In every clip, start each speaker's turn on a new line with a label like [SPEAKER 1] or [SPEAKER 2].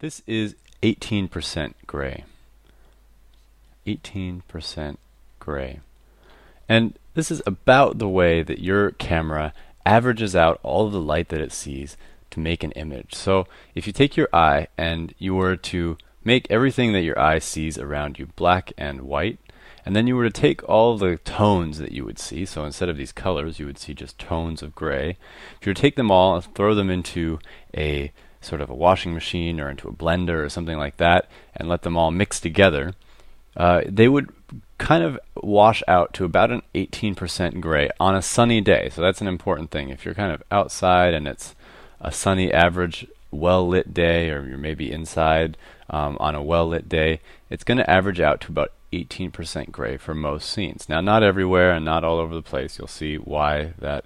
[SPEAKER 1] This is 18% gray. 18% gray. And this is about the way that your camera averages out all of the light that it sees to make an image. So if you take your eye and you were to make everything that your eye sees around you black and white, and then you were to take all the tones that you would see, so instead of these colors you would see just tones of gray. If you were to take them all and throw them into a sort of a washing machine or into a blender or something like that and let them all mix together, they would kind of wash out to about an 18% gray on a sunny day. So that's an important thing. If you're kind of outside and it's a sunny average well-lit day, or you're maybe inside on a well-lit day, it's going to average out to about 18% gray for most scenes. Now, not everywhere and not all over the place. You'll see why that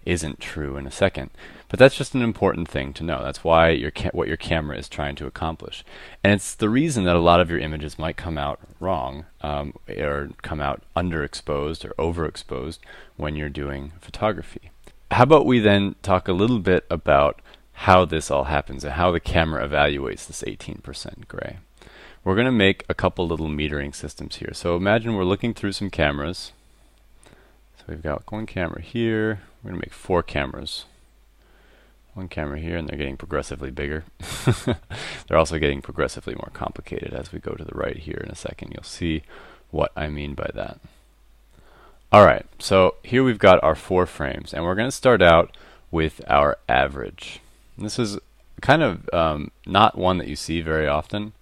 [SPEAKER 1] isn't true in a second. But that's just an important thing to know. That's why what your camera is trying to accomplish. And it's the reason that a lot of your images might come out wrong, or come out underexposed or overexposed when you're doing photography. How about we then talk a little bit about how this all happens and how the camera evaluates this 18% gray. We're going to make a couple little metering systems here. So imagine we're looking through some cameras. So we've got one camera here. We're going to make 4 cameras. One camera here, and they're getting progressively bigger. They're also getting progressively more complicated as we go to the right here in a second. You'll see what I mean by that. Alright, so here we've got our 4 frames, and we're going to start out with our average. And this is kind of not one that you see very often,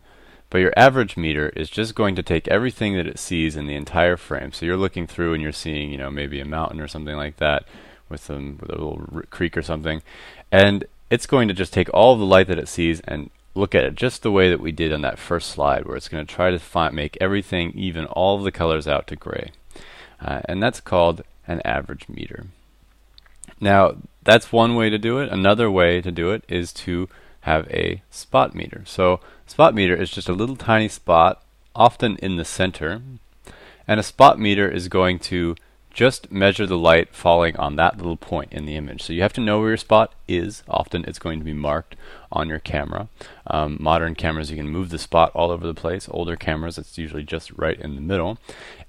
[SPEAKER 1] but your average meter is just going to take everything that it sees in the entire frame. So you're looking through and you're seeing, you know, maybe a mountain or something like that with a little creek or something, and it's going to just take all of the light that it sees and look at it just the way that we did on that first slide, where it's going to try to make everything even all of the colors out to gray. And that's called an average meter. Now, that's one way to do it. Another way to do it is to have a spot meter. So spot meter is just a little tiny spot, often in the center, and a spot meter is going to just measure the light falling on that little point in the image. So you have to know where your spot is. Often it's going to be marked on your camera. Modern cameras, you can move the spot all over the place. Older cameras, it's usually just right in the middle.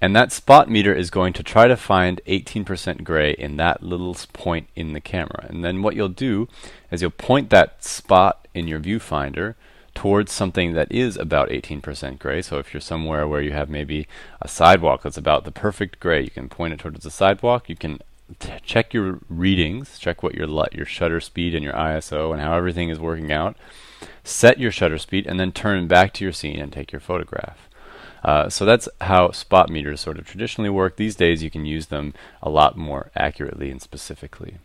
[SPEAKER 1] And that spot meter is going to try to find 18% gray in that little point in the camera. And then what you'll do is you'll point that spot in your viewfinder towards something that is about 18% gray. So if you're somewhere where you have maybe a sidewalk that's about the perfect gray, you can point it towards the sidewalk. You can check your readings, check what your shutter speed and your ISO and how everything is working out. Set your shutter speed and then turn back to your scene and take your photograph. So that's how spot meters sort of traditionally work. These days you can use them a lot more accurately and specifically.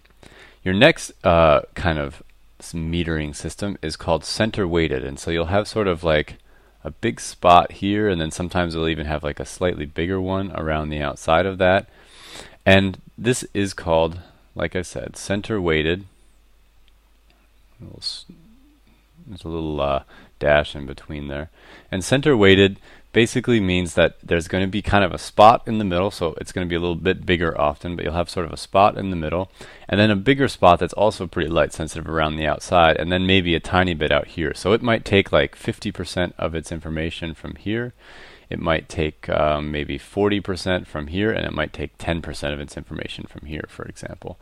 [SPEAKER 1] Your next kind of metering system is called center weighted, and so you'll have sort of like a big spot here, and then sometimes you'll even have like a slightly bigger one around the outside of that, and this is called, like I said, center weighted. There's a little dash in between there, and center weighted basically means that there's going to be kind of a spot in the middle, so it's going to be a little bit bigger often, but you'll have sort of a spot in the middle, and then a bigger spot that's also pretty light sensitive around the outside, and then maybe a tiny bit out here. So it might take like 50% of its information from here, it might take maybe 40% from here, and it might take 10% of its information from here, for example.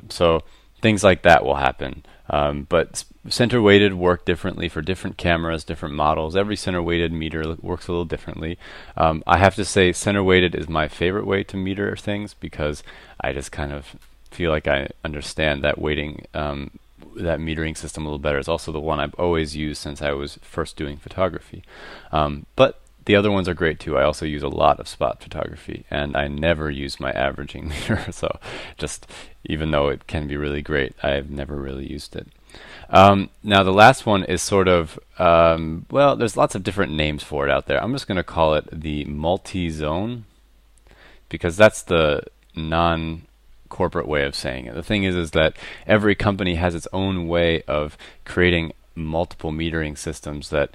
[SPEAKER 1] So things like that will happen. But center weighted work differently for different cameras, different models. Every center weighted meter works a little differently. I have to say center weighted is my favorite way to meter things, because I just kind of feel like I understand that weighting, that metering system a little better. It's also the one I've always used since I was first doing photography. But the other ones are great too. I also use a lot of spot photography, and I never use my averaging meter. So just, even though it can be really great, I've never really used it. Now the last one is sort of, well, there's lots of different names for it out there. I'm just going to call it the multi-zone, because that's the non-corporate way of saying it. The thing is that every company has its own way of creating multiple metering systems that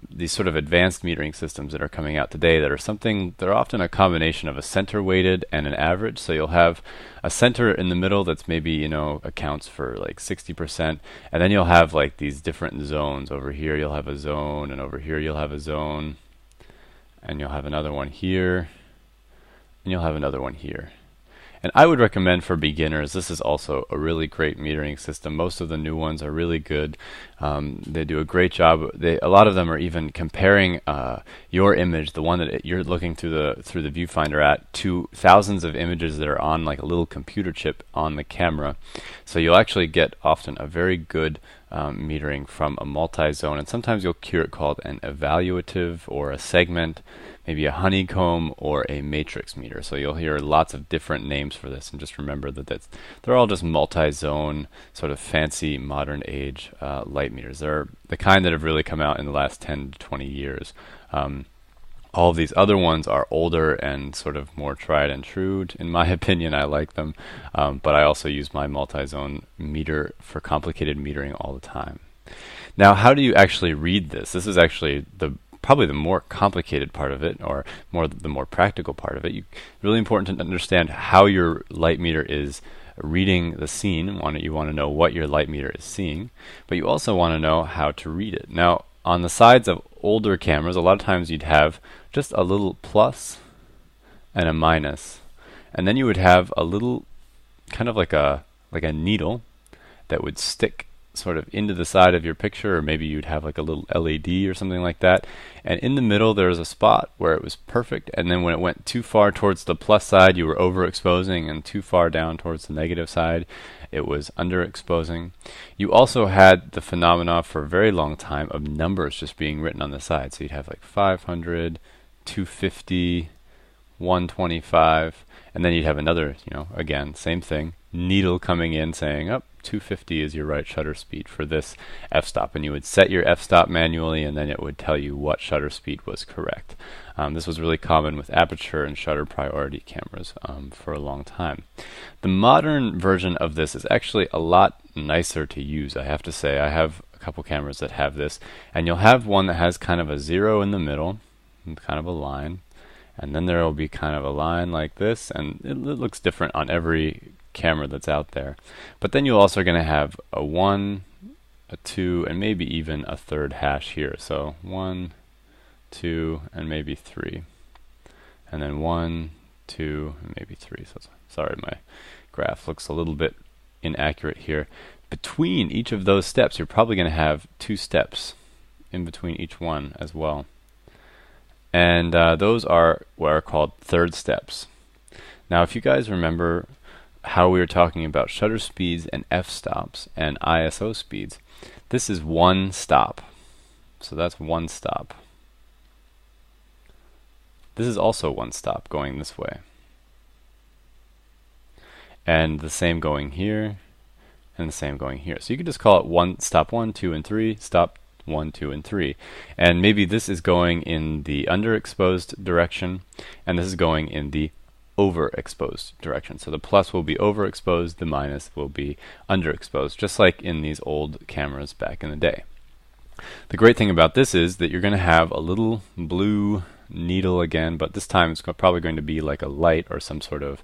[SPEAKER 1] these sort of advanced metering systems that are coming out today that are something, they're often a combination of a center weighted and an average. So you'll have a center in the middle that's maybe, accounts for like 60%, and then you'll have like these different zones. Over here you'll have a zone, and over here you'll have a zone, and you'll have another one here, and you'll have another one here. And I would recommend for beginners, this is also a really great metering system. Most of the new ones are really good. They do a great job. A lot of them are even comparing your image, the one that you're looking through the viewfinder at, to thousands of images that are on like a little computer chip on the camera. So you'll actually get often a very good metering from a multi-zone, and sometimes you'll hear it called an evaluative or a segment, maybe a honeycomb or a matrix meter. So you'll hear lots of different names for this, and just remember that they're all just multi-zone, sort of fancy modern age light meters. They're the kind that have really come out in the last 10 to 20 years. All of these other ones are older and sort of more tried and true. In my opinion, I like them, but I also use my multi-zone meter for complicated metering all the time. Now, how do you actually read this? This is actually probably the more complicated part of it, or the more practical part of it. Really important to understand how your light meter is reading the scene. You want to know what your light meter is seeing, but you also want to know how to read it. Now, on the sides of older cameras, a lot of times you'd have just a little plus and a minus, and then you would have a little kind of like a needle that would stick sort of into the side of your picture, or maybe you'd have like a little LED or something like that, and in the middle there was a spot where it was perfect, and then when it went too far towards the plus side you were overexposing, and too far down towards the negative side it was underexposing. You also had the phenomena for a very long time of numbers just being written on the side, so you'd have like 500, 250, 125, and then you'd have another, again, same thing, needle coming in saying, 250 is your right shutter speed for this f-stop, and you would set your f-stop manually, and then it would tell you what shutter speed was correct. This was really common with aperture and shutter priority cameras for a long time. The modern version of this is actually a lot nicer to use, I have to say. I have a couple cameras that have this, and you'll have one that has kind of a zero in the middle, and kind of a line, and then there will be kind of a line like this, and it looks different on every camera that's out there. But then you're also going to have a 1, a 2, and maybe even a third hash here. So 1, 2, and maybe 3. And then 1, 2, and maybe 3. So sorry, my graph looks a little bit inaccurate here. Between each of those steps, you're probably going to have 2 steps in between each one as well. And those are what are called third steps. Now, if you guys remember how we were talking about shutter speeds and f-stops and ISO speeds, this is one stop. So that's one stop. This is also one stop going this way. And the same going here, and the same going here. So you could just call it stop 1, 2, and 3, stop 1, 2, and 3. And maybe this is going in the underexposed direction, and this is going in the overexposed direction. So the plus will be overexposed, the minus will be underexposed, just like in these old cameras back in the day. The great thing about this is that you're going to have a little blue needle again, but this time it's probably going to be like a light or some sort of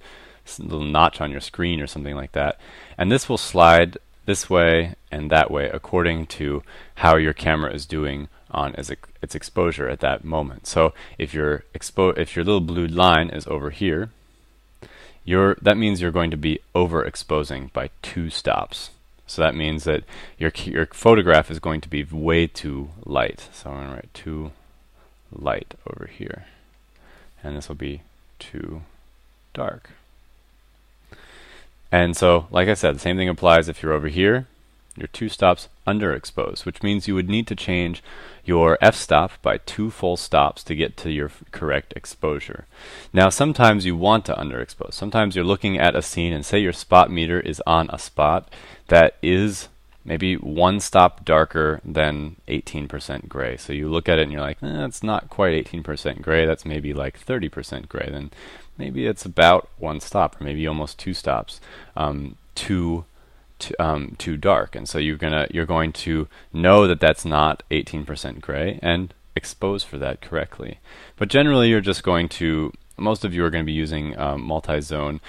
[SPEAKER 1] little notch on your screen or something like that. And this will slide this way and that way according to how your camera is doing on its exposure at that moment. So if your little blue line is over here, that means you're going to be overexposing by 2 stops. So that means that your photograph is going to be way too light. So I'm going to write too light over here, and this will be too dark. And so, like I said, the same thing applies if you're over here. You're 2 stops underexposed, which means you would need to change your f-stop by 2 full stops to get to your correct exposure. Now, sometimes you want to underexpose. Sometimes you're looking at a scene and say your spot meter is on a spot that is maybe 1 stop darker than 18% gray. So you look at it and you're like, that's not quite 18% gray. That's maybe like 30% gray. Then maybe it's about 1 stop, or maybe almost 2 stops, too dark, and so you're going to know that that's not 18% gray and expose for that correctly. But generally, you're just going to most of you are going to be using multi-zone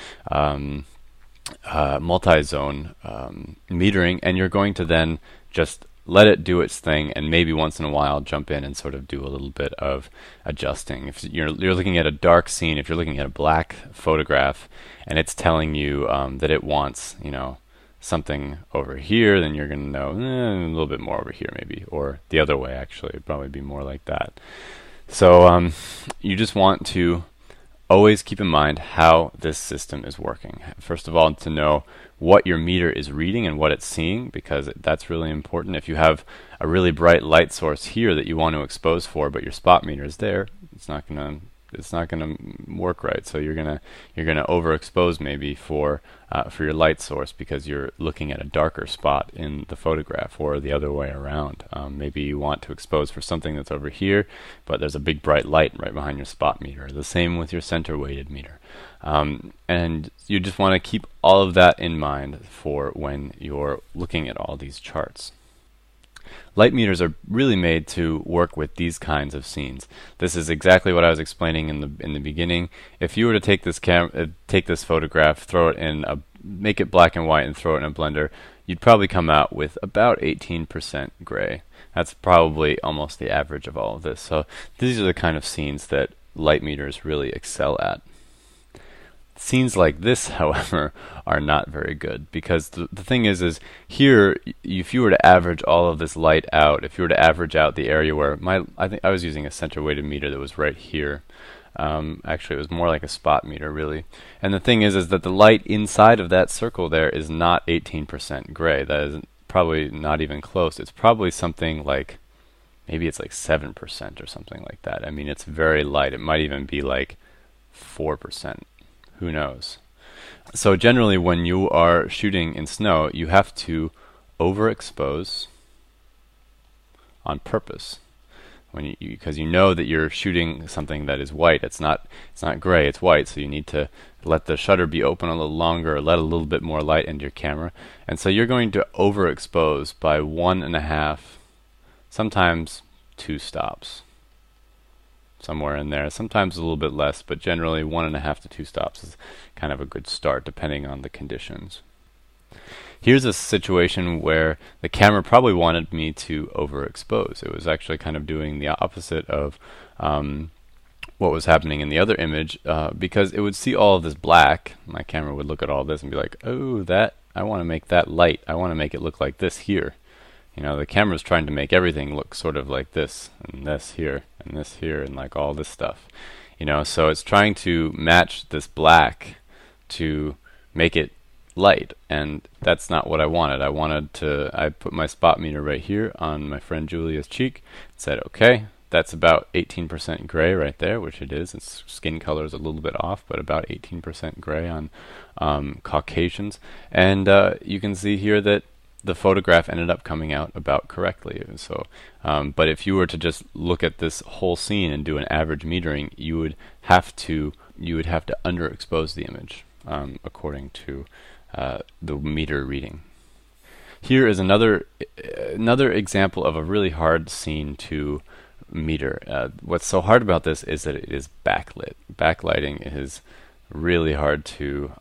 [SPEAKER 1] metering, and you're going to then just let it do its thing, and maybe once in a while jump in and sort of do a little bit of adjusting. If you're looking at a dark scene, if you're looking at a black photograph, and it's telling you that it wants, something over here, then you're going to know a little bit more over here maybe, or the other way actually. It'd probably be more like that. So you just want to always keep in mind how this system is working. First of all, to know what your meter is reading and what it's seeing, because that's really important. If you have a really bright light source here that you want to expose for, but your spot meter is there, it's not gonna work right. So you're gonna overexpose maybe for your light source because you're looking at a darker spot in the photograph, or the other way around. Maybe you want to expose for something that's over here, but there's a big bright light right behind your spot meter. The same with your center weighted meter. And you just want to keep all of that in mind for when you're looking at all these charts. Light meters are really made to work with these kinds of scenes. This is exactly what I was explaining in the beginning. If you were to take this photograph, throw it in make it black and white and throw it in a blender, you'd probably come out with about 18% gray. That's probably almost the average of all of this. So these are the kind of scenes that light meters really excel at. Scenes like this, however, are not very good, because the thing is here, if you were to average all of this light out, if you were to average out the area where I think I was using a center weighted meter that was right here. Actually, it was more like a spot meter, really. And the thing is that the light inside of that circle there is not 18% gray. That is probably not even close. It's probably something like, maybe it's like 7% or something like that. I mean, it's very light. It might even be like 4%. Who knows? So generally, when you are shooting in snow, you have to overexpose on purpose. Because you know that you're shooting something that is white. It's not gray, it's white, so you need to let the shutter be open a little longer, or let a little bit more light into your camera. And so you're going to overexpose by 1.5, sometimes 2 stops. Somewhere in there, sometimes a little bit less, but generally 1.5 to 2 stops is kind of a good start depending on the conditions. Here's a situation where the camera probably wanted me to overexpose. It was actually kind of doing the opposite of what was happening in the other image, because it would see all of this black. My camera would look at all this and be like, oh, I want to make that light. I want to make it look like this here. The camera's trying to make everything look sort of like this, and this here, and like all this stuff. So it's trying to match this black to make it light, and that's not what I wanted. I put my spot meter right here on my friend Julia's cheek, said, okay, that's about 18% gray right there, which it is. Its skin color is a little bit off, but about 18% gray on Caucasians. And you can see here that the photograph ended up coming out about correctly. So, but if you were to just look at this whole scene and do an average metering, you would have to underexpose the image according to the meter reading. Here is another example of a really hard scene to meter. What's so hard about this is that it is backlit. Backlighting is really hard to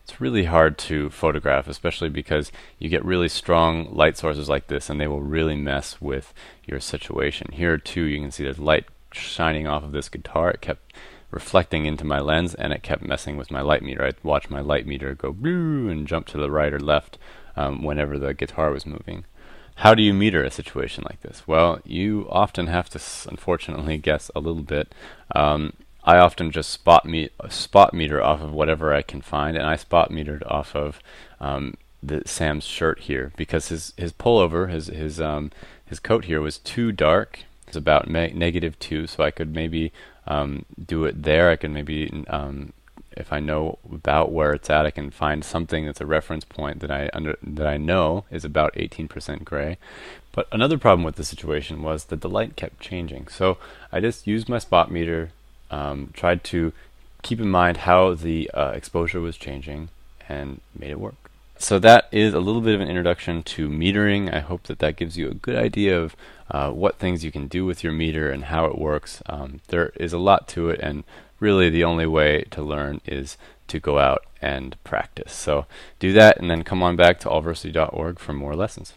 [SPEAKER 1] it's really hard to photograph, especially because you get really strong light sources like this, and they will really mess with your situation. Here too, you can see there's light shining off of this guitar. It kept reflecting into my lens, and it kept messing with my light meter. I'd watch my light meter go blue and jump to the right or left whenever the guitar was moving. How do you meter a situation like this? Well, you often have to, unfortunately, guess a little bit. I often just spot meter off of whatever I can find, and I spot metered off of Sam's shirt here, because his pullover, his coat here was too dark. It's about -2, so I could maybe do it there. I could maybe, if I know about where it's at, I can find something that's a reference point that I know is about 18% gray. But another problem with the situation was that the light kept changing. So I just used my spot meter, tried to keep in mind how the exposure was changing, and made it work. So that is a little bit of an introduction to metering. I hope that that gives you a good idea of what things you can do with your meter and how it works. There is a lot to it, and really the only way to learn is to go out and practice. So do that, and then come on back to allversity.org for more lessons.